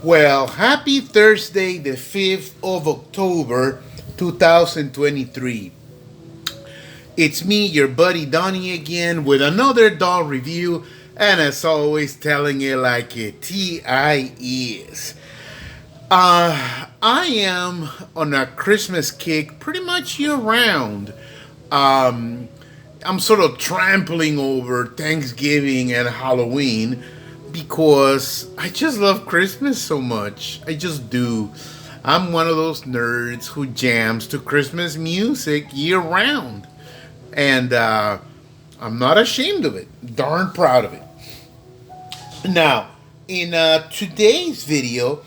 Well, happy Thursday, the 5th of October, 2023. It's me, your buddy Donnie, again with another doll review, and as always, telling it like it TI is. I am on a Christmas kick pretty much year round. Um, I'm sort of trampling over Thanksgiving and Halloween because I just love Christmas so much. I just do. I'm one of those nerds who jams to Christmas music year round. And I'm not ashamed of it. Darn proud of it. Now, in today's video,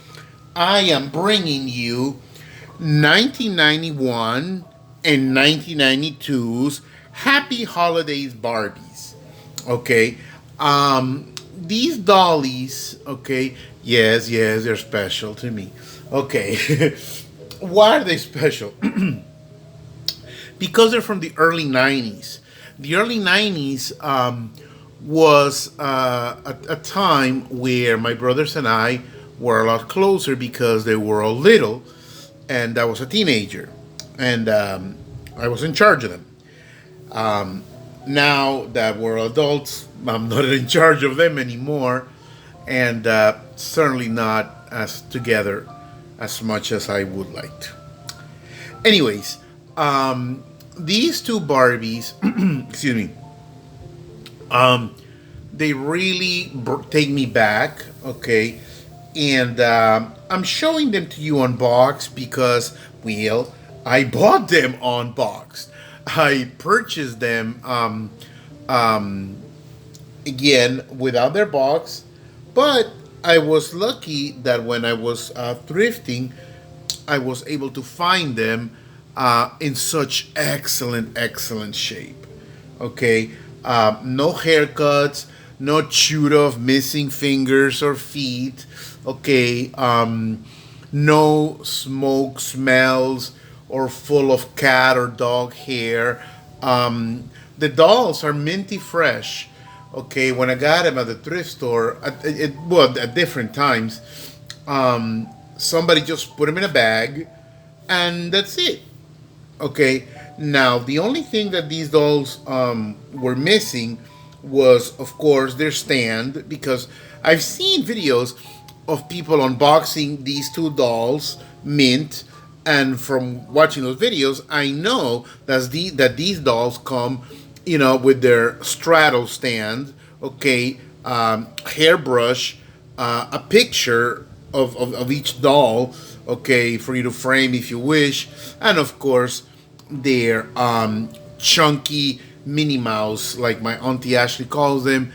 I am bringing you 1991 and 1992's Happy Holidays Barbies. Okay. These dollies, okay, yes, they're special to me. Okay. Why are they special? Because they're from the early 90s. The early 90s was a time where my brothers and I were a lot closer because they were all little, and I was a teenager, and I was in charge of them. Now that we're adults, I'm not in charge of them anymore, and certainly not as together as much as I would like to. Anyways, these two Barbies, excuse me, they really take me back, okay? And I'm showing them to you unboxed because, well, I bought them unboxed. I purchased them again without their box, but I was lucky that when I was thrifting, I was able to find them in such excellent shape. Okay, no haircuts, no chewed off missing fingers or feet. Okay, no smoke smells or full of cat or dog hair. The dolls are minty fresh. Okay, when I got them at the thrift store, at different times, somebody just put them in a bag, and that's it. Okay, now the only thing that these dolls were missing was, of course, their stand, because I've seen videos of people unboxing these two dolls, mint, and from watching those videos, I know that these dolls come, with their straddle stand, okay, hairbrush, a picture of each doll, okay, for you to frame if you wish, and of course, their chunky Minnie Mouse, like my auntie Ashley calls them,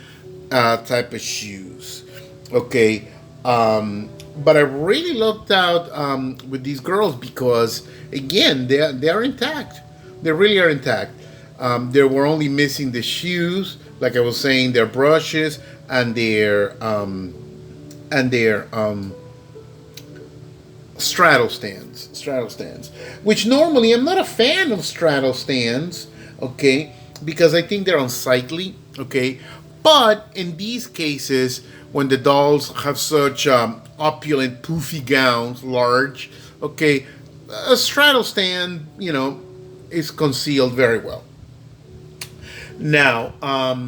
type of shoes. Okay, but I really lucked out with these girls because, again, they are intact. They really are intact. They were only missing the shoes, like I was saying, their brushes and their straddle stands, which normally I'm not a fan of straddle stands, okay, because I think they're unsightly, okay, but in these cases, when the dolls have such opulent poofy gowns, large, okay, a straddle stand, is concealed very well. Now, I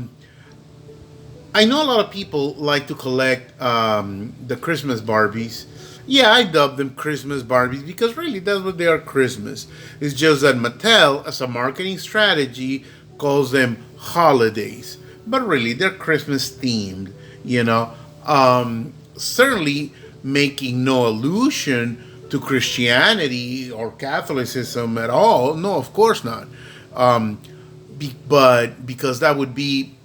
know a lot of people like to collect the Christmas Barbies. Yeah, I dub them Christmas Barbies because really that's what they are, Christmas. It's just that Mattel, as a marketing strategy, calls them holidays. But really, they're Christmas themed, Certainly making no allusion to Christianity or Catholicism at all. No, of course not. But because that would be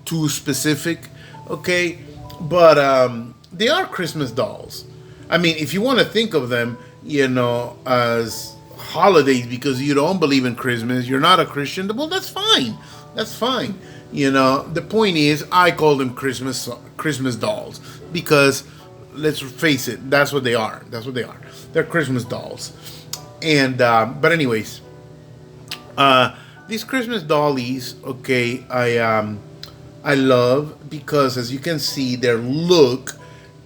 too specific, okay? But they are Christmas dolls. I mean, if you want to think of them, as holidays because you don't believe in Christmas, you're not a Christian, well, that's fine. That's fine. The point is, I call them Christmas dolls because, let's face it, that's what they are. That's what they are. They're Christmas dolls. And but anyways, these Christmas dollies, okay, I love because, as you can see, their look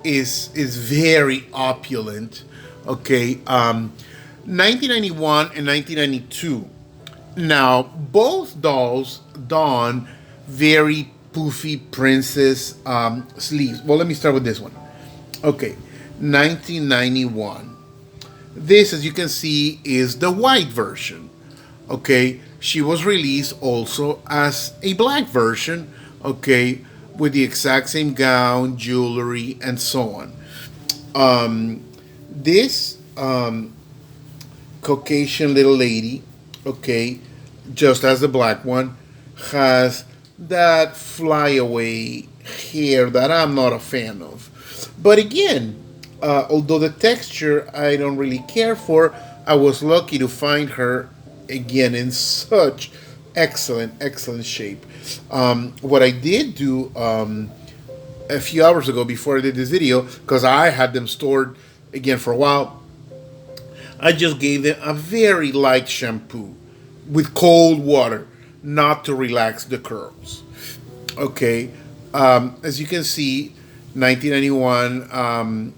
is very opulent. Okay, 1991 and 1992. Now both dolls don very poofy princess sleeves. Well, let me start with this one. Okay, 1991. This, as you can see, is the white version. Okay, she was released also as a black version. Okay, with the exact same gown, jewelry, and so on. This Caucasian little lady, okay, just as the black one, has that flyaway hair that I'm not a fan of. But again, although the texture I don't really care for, I was lucky to find her again in such excellent shape. What I did do a few hours ago before I did this video, because I had them stored again for a while, I just gave them a very light shampoo with cold water, not to relax the curls. Okay, as you can see, 1991,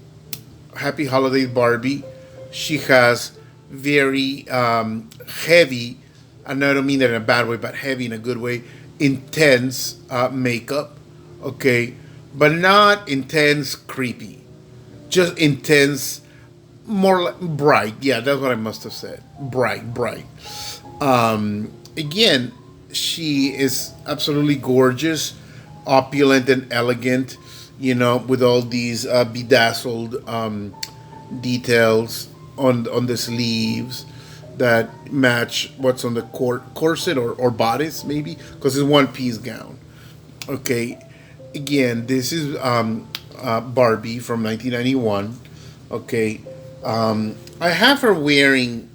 Happy Holidays Barbie. She has very heavy, and I don't mean that in a bad way, but heavy in a good way, intense makeup. Okay, but not intense creepy, just intense, more like bright. Yeah, that's what I must have said. Bright. Again, she is absolutely gorgeous, opulent, and elegant. With all these bedazzled details on the sleeves that match what's on the corset or bodice, maybe, because it's one piece gown. Okay, again, this is Barbie from 1991. Okay, I have her wearing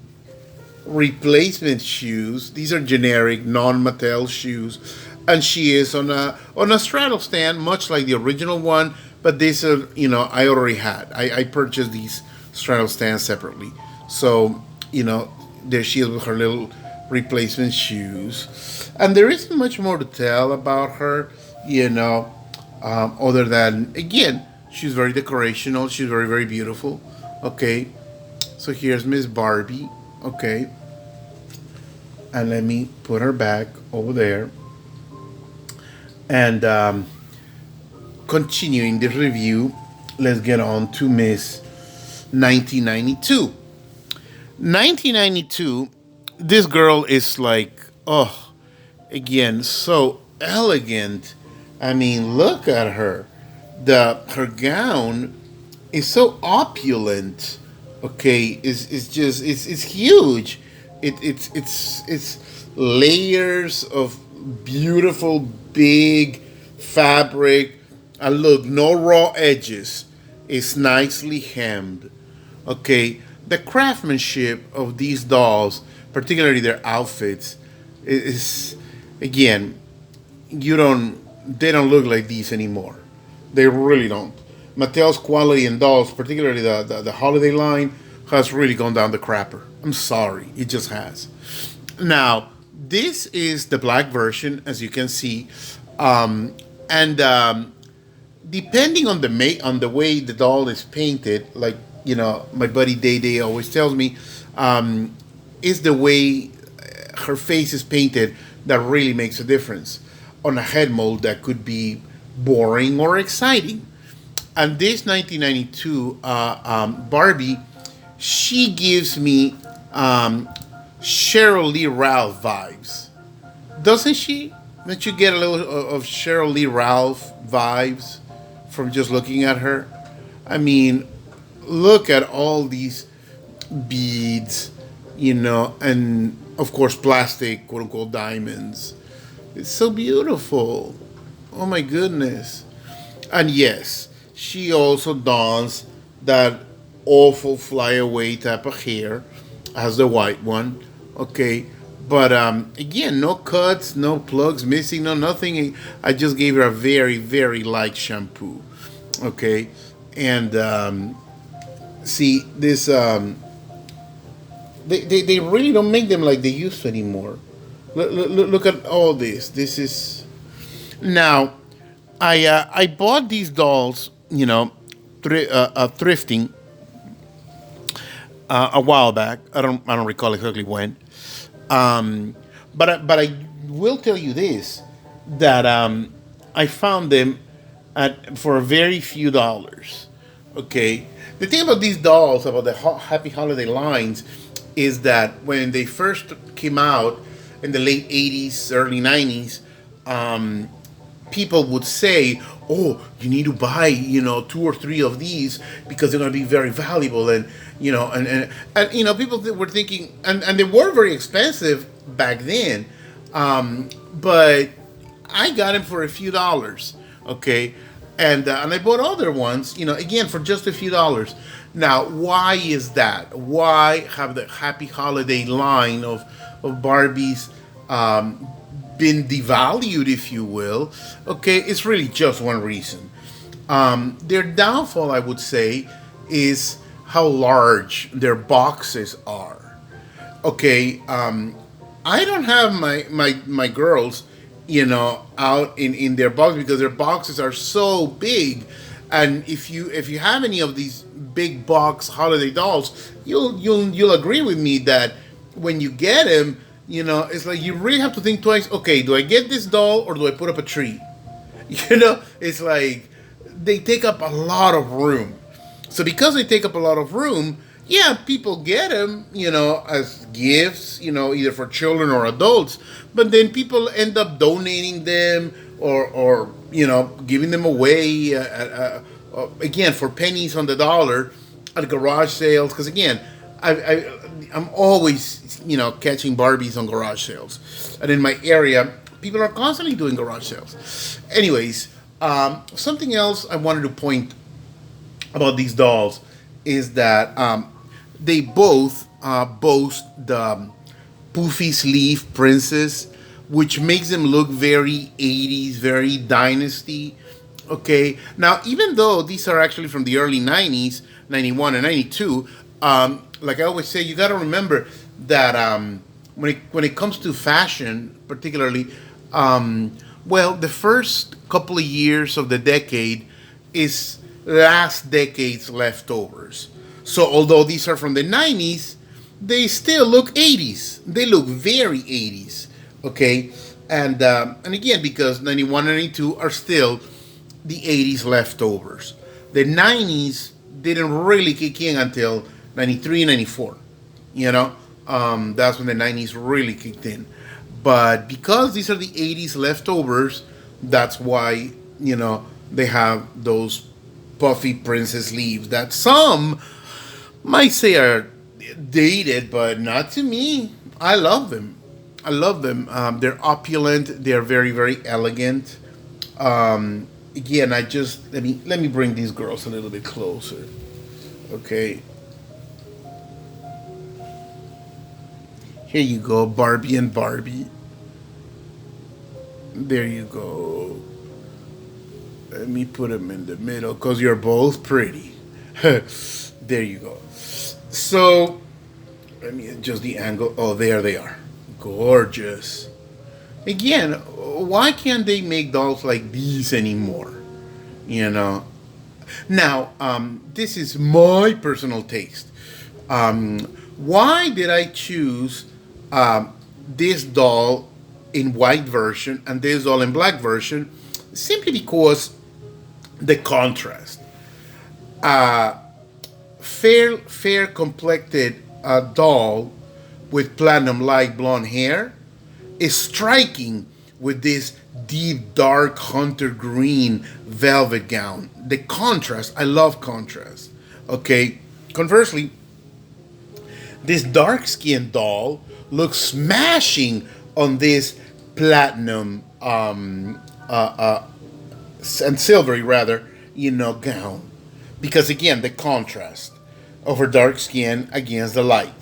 replacement shoes. These are generic, non-Mattel shoes, and she is on a straddle stand, much like the original one. But this, I already had. I purchased these straddle stands separately, so there she is with her little replacement shoes, and there isn't much more to tell about her, other than, again, she's very decorational. She's very beautiful. Okay, so here's Miss Barbie. Okay, and let me put her back over there. And continuing the review, let's get on to Miss 1992. 1992, this girl is like, oh, again, so elegant. I mean, look at her. Her gown is so opulent. Okay, it's huge. It's layers of beautiful big fabric, and look, no raw edges. It's nicely hemmed. Okay, the craftsmanship of these dolls, particularly their outfits, is, again, they don't look like these anymore. They really don't. Mattel's quality in dolls, particularly the holiday line, has really gone down the crapper. I'm sorry, it just has. Now, this is the black version, as you can see, and depending on the way the doll is painted, like my buddy Day Day always tells me, is the way her face is painted that really makes a difference. On a head mold, that could be boring or exciting. And this 1992 Barbie, she gives me Cheryl Lee Ralph vibes, doesn't she? Don't you get a little of Cheryl Lee Ralph vibes from just looking at her? I mean, look at all these beads, and of course plastic, quote unquote, diamonds. It's so beautiful. Oh my goodness. And yes, she also dons that awful flyaway type of hair as the white one. Okay. But again, no cuts, no plugs missing, no nothing. I just gave her a very light shampoo. Okay. And see, this, they really don't make them like they used to anymore. Look at all this. This is. Now, I bought these dolls, thrifting a while back. I don't recall exactly when. Um, but I will tell you this, that I found them at for a very few dollars. Okay, the thing about these dolls, about the Happy Holiday lines, is that when they first came out in the late '80s, early '90s, people would say, "Oh, you need to buy, two or three of these because they're going to be very valuable." And people were thinking, and they were very expensive back then. But I got them for a few dollars, okay, and I bought other ones, again for just a few dollars. Now, why is that? Why have the Happy Holiday line of Barbies been devalued, if you will? Okay, it's really just one reason. Their downfall, I would say, is how large their boxes are. Okay, I don't have my girls, out in their box because their boxes are so big. And if you have any of these big box holiday dolls, you'll agree with me that when you get them, it's like you really have to think twice. Okay, do I get this doll or do I put up a tree? It's like they take up a lot of room. So because they take up a lot of room, yeah, people get them, as gifts, either for children or adults. But then people end up donating them or giving them away, again, for pennies on the dollar at garage sales. Because again, I'm always, catching Barbies on garage sales. And in my area, people are constantly doing garage sales. Anyways, something else I wanted to point about these dolls is that they both boast the poofy sleeve princess, which makes them look very 80s, very dynasty. Okay, now even though these are actually from the early 90s, 91 and 92, like I always say, you got to remember that when it comes to fashion, particularly, well, the first couple of years of the decade is last decade's leftovers. So although these are from the 90s, they still look 80s. They look very 80s. Okay, and again, because 91 and 92 are still the 80s leftovers. The 90s didn't really kick in until 93, 94. That's when the 90s really kicked in. But because these are the 80s leftovers, that's why, they have those puffy princess leaves that some might say are dated, but not to me. I love them. I love them. They're opulent. They're very, very elegant. Again, I just let me bring these girls a little bit closer. Okay, here you go, Barbie and Barbie. There you go. Let me put them in the middle because you're both pretty. There you go. So let me adjust the angle. Oh, there they are. Gorgeous. Again, why can't they make dolls like these anymore? Now, this is my personal taste. Why did I choose this doll in white version and this doll in black version? Simply because the contrast. Fair complected doll with platinum light blonde hair is striking with this deep dark hunter green velvet gown. The contrast, I love contrast. Okay, conversely, this dark skinned doll looks smashing on this platinum and silvery rather, gown. Because again, the contrast of her dark skin against the light.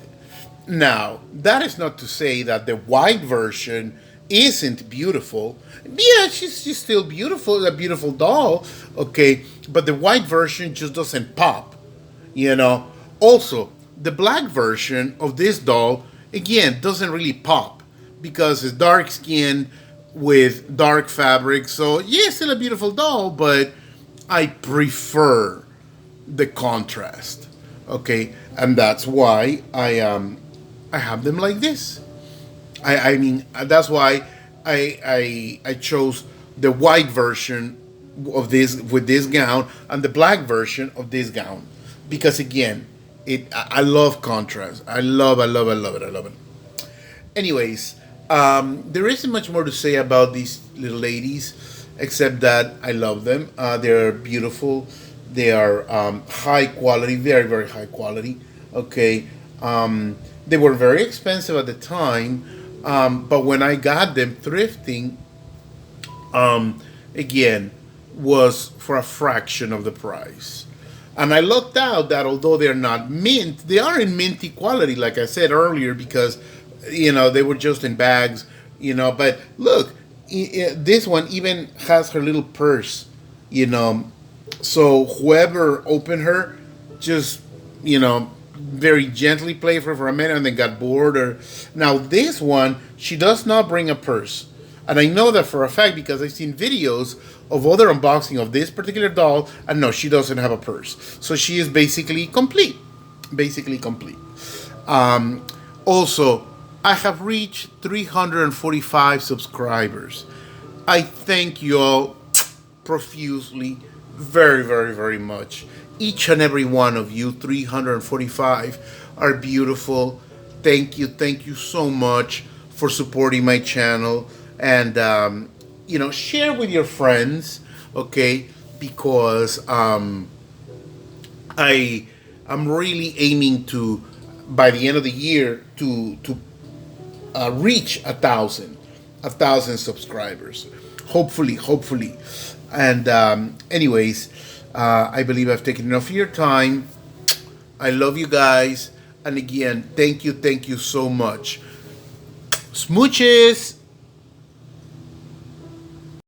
Now, that is not to say that the white version isn't beautiful. Yeah, she's still beautiful, a beautiful doll, okay, but the white version just doesn't pop, Also, the black version of this doll, again, doesn't really pop because it's dark skinned with dark fabric. So, yeah, still a beautiful doll, but I prefer the contrast. Okay, and that's why I have them like this. I mean that's why I chose the white version of this with this gown and the black version of this gown because again I love contrast. I love it. I love it. Anyways, there isn't much more to say about these little ladies except that I love them. They're beautiful. They are high quality, very, very high quality. Okay. They were very expensive at the time, but when I got them thrifting, again, was for a fraction of the price. And I looked out that although they're not mint, they are in minty quality, like I said earlier, because they were just in bags. But look, this one even has her little purse. You know, so whoever opened her, just very gently played for a minute and then got bored. Or now this one, she does not bring a purse. And I know that for a fact because I've seen videos of other unboxing of this particular doll, and no, she doesn't have a purse. So she is basically complete. Basically complete. Also, I have reached 345 subscribers. I thank you all profusely, very, very, very much. Each and every one of you, 345, are beautiful. Thank you so much for supporting my channel. And share with your friends, okay? Because I am really aiming to, by the end of the year, to reach a thousand subscribers. Hopefully. And anyways, I believe I've taken enough of your time. I love you guys, and again, thank you so much. Smooches.